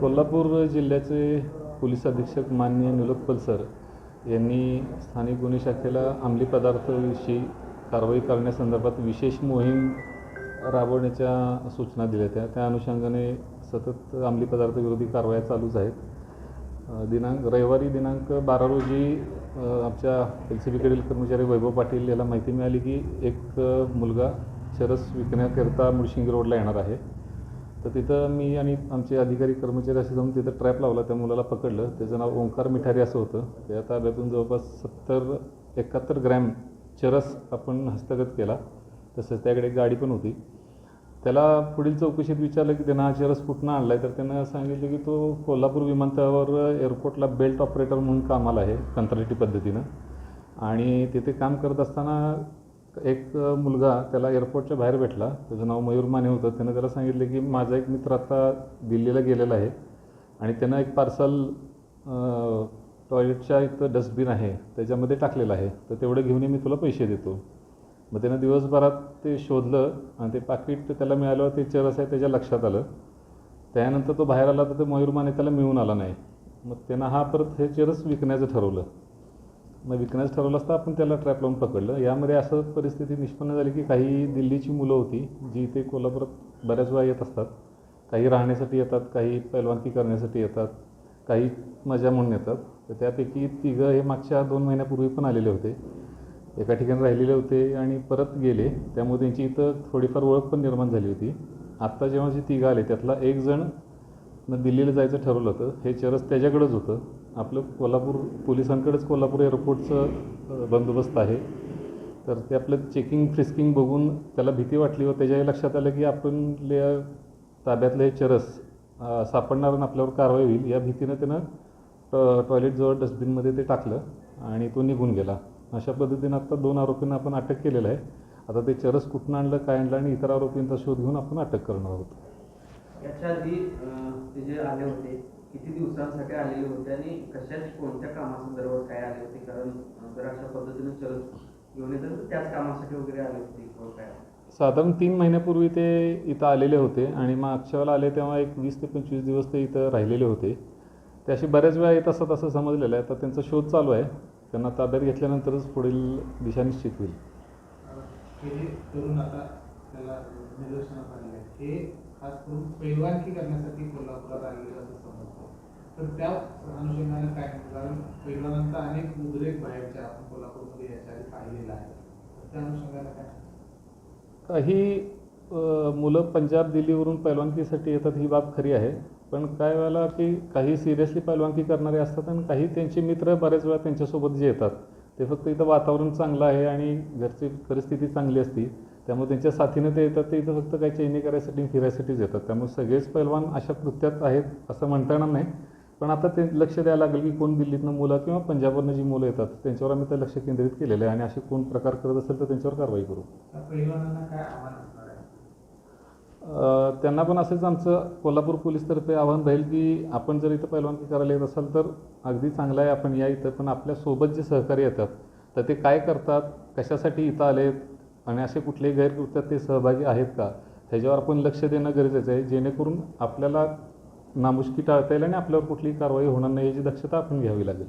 कोल्हापूर जिल्ह्याचे पोलीस अधीक्षक माननीय निलोत्पल सर यांनी स्थानिक गुन्हे शाखेला अंमली पदार्थाविषयी कारवाई करण्यासंदर्भात विशेष मोहीम राबवण्याच्या सूचना दिल्या त्या अनुषंगाने सतत अंमली पदार्थविरोधी कारवाया चालूच आहेत। रविवारी दिनांक 12 रोजी आमच्या LCBकडील कर्मचारी वैभव पाटील याला माहिती मिळाली की एक मुलगा चरस विकण्याकरिता मुळशिंगी रोडला येणार आहे। तर तिथं मी आणि आमचे अधिकारी कर्मचारी असे जाऊन तिथं ट्रॅप लावला, त्या मुलाला पकडलं। त्याचं नाव ओंकार मिठारी असं होतं। त्या ताब्यातून जवळपास 71 ग्रॅम चरस आपण हस्तगत केला। तसंच त्याकडे एक गाडी पण होती। त्याला पुढील चौकशीत विचारलं की त्यानं हा चरस कुठनं आणला आहे, तर त्यानं सांगितलं की तो कोल्हापूर विमानतळावर एअरपोर्टला बेल्ट ऑपरेटर म्हणून कामाला आहे कंत्राटी पद्धतीनं, आणि तिथे काम करत असताना एक मुलगा त्याला एअरपोर्टच्या बाहेर भेटला। त्याचं नाव मयूर माने होतं। त्यानं त्याला सांगितलं की माझा एक मित्र आता दिल्लीला गेलेला आहे आणि त्यानं एक पार्सल टॉयलेटच्या इथं डस्टबिन आहे त्याच्यामध्ये टाकलेलं आहे, तर तेवढं घेऊन मी तुला पैसे देतो। मग त्यानं दिवसभरात ते शोधलं आणि ते पाकिट त्याला मिळाल्यावर ते चरस आहे त्याच्या लक्षात आलं। त्यानंतर तो बाहेर आला तर ते मयूर माने त्याला मिळून आला नाही। मग त्यानं परत हे चरस विकण्याचं ठरवलं। मग विकण्याचं ठरवलं असता आपण त्याला ट्रॅप लावून पकडलं। यामध्ये असं परिस्थिती निष्पन्न झाली की काही दिल्लीची मुलं होती जी इथे कोल्हापुरात बऱ्याच वेळा येत असतात। काही राहण्यासाठी येतात, काही पैलवानकी करण्यासाठी येतात, काही मजा म्हणून येतात। तर त्यापैकी 3 हे मागच्या 2 महिन्यापूर्वी पण आलेले होते, एका ठिकाणी राहिलेले होते आणि परत गेले। त्यामुळे त्यांची इथं थोडीफार ओळख पण निर्माण झाली होती। आत्ता जेव्हा जे 3 आले त्यातला एक जण दिल्लीला जायचं ठरवलं होतं। हे चरस त्याच्याकडेच होतं। आपलं कोल्हापूर पोलिसांकडेच कोल्हापूर एअरपोर्टचं बंदोबस्त आहे। तर ते आपलं चेकिंग फ्रिस्किंग बघून त्याला भीती वाटली व त्याच्याही लक्षात आलं की आपल्या ताब्यातलं हे चरस सापडणार आणि आपल्यावर कारवाई होईल, या भीतीनं त्यानं टॉयलेटजवळ डस्टबिनमध्ये ते टाकलं आणि तो निघून गेला। अशा पद्धतीनं आत्ता 2 आरोपींना आपण अटक केलेलं आहे। आता ते चरस कुठून आणलं, काय आणलं आणि इतर आरोपींचा शोध घेऊन आपण अटक करणार आहोत। याच्या आधी ते जे आले होते किती दिवसांसाठी आलेले होते आणि कोणत्या कामासंदर्भात काय आले होते? कारण जर अशा पद्धतीने चरस घेऊन येतात तर त्याच कामासाठी वगैरे आले होते काय? साधारण 3 महिन्यापूर्वी ते इथं आलेले होते आणि मागच्या वेळेला आले तेव्हा एक 20 ते 25 दिवस ते इथं राहिलेले होते। ते अशी बऱ्याच वेळा येत असतात असं समजलेलं आहे। तर त्यांचा शोध चालू आहे। त्यांना ताब्यात घेतल्यानंतरच पुढील दिशा निश्चित होईल। हे तरुण आता त्याला निदर्शनास आले आहे, हे खास करून पैलवानकी करण्यासाठी कोल्हापुरात आलेले असं समजतं। तर त्या अनुषंगाने काय, कारण पैलवानांचा अनेक उद्रेक बाहेरच्या आपण कोल्हापूरमध्ये याच्या आधी पाहिलेला आहे, त्या अनुषंगाने काय? काही मुलं पंजाब दिल्लीवरून पैलवानकीसाठी येतात, ही बाब खरी आहे। पण काय वेळेला की काही सिरियसली पैलवानकी करणारे असतात आणि काही त्यांचे मित्र बऱ्याच वेळा त्यांच्यासोबत जे येतात ते फक्त इथं वातावरण चांगलं आहे आणि घरची परिस्थिती चांगली असती, त्यामुळे त्यांच्या साथीनं ते येतात। ते इथं फक्त काही चैनी करायसाठी फिरायसाठीच येतात। त्यामुळे सगळेच पैलवान अशा कृत्यात आहेत असं म्हणता येणार नाही। पण आता ते लक्ष द्यायला लागेल की कोण दिल्लीतनं मुलं किंवा पंजाबवरनं जी मुलं येतात त्यांच्यावर आम्ही ते लक्ष केंद्रित केलेलं आहे आणि असे कोण प्रकार करत असेल तर त्यांच्यावर कारवाई करू। पैलवानांना काय आव्हान असणार आहे? त्यांना पण असेच आमचं कोल्हापूर पोलीसतर्फे आव्हान राहील की आपण जर इथं पैलवानकी करायला येत असाल तर अगदी चांगलं आहे, आपण या इथं। पण आपल्यासोबत जे सहकारी येतात तर ते काय करतात, कशासाठी इथं आलेत आणि असे कुठलेही गैरकृत्यात ते सहभागी आहेत का, ह्याच्यावर आपण लक्ष देणं गरजेचं आहे, जेणेकरून आपल्याला नामुष्की टाळता येईल आणि आपल्यावर कुठलीही कारवाई होणार नाही याची दक्षता आपण घ्यावी लागेल।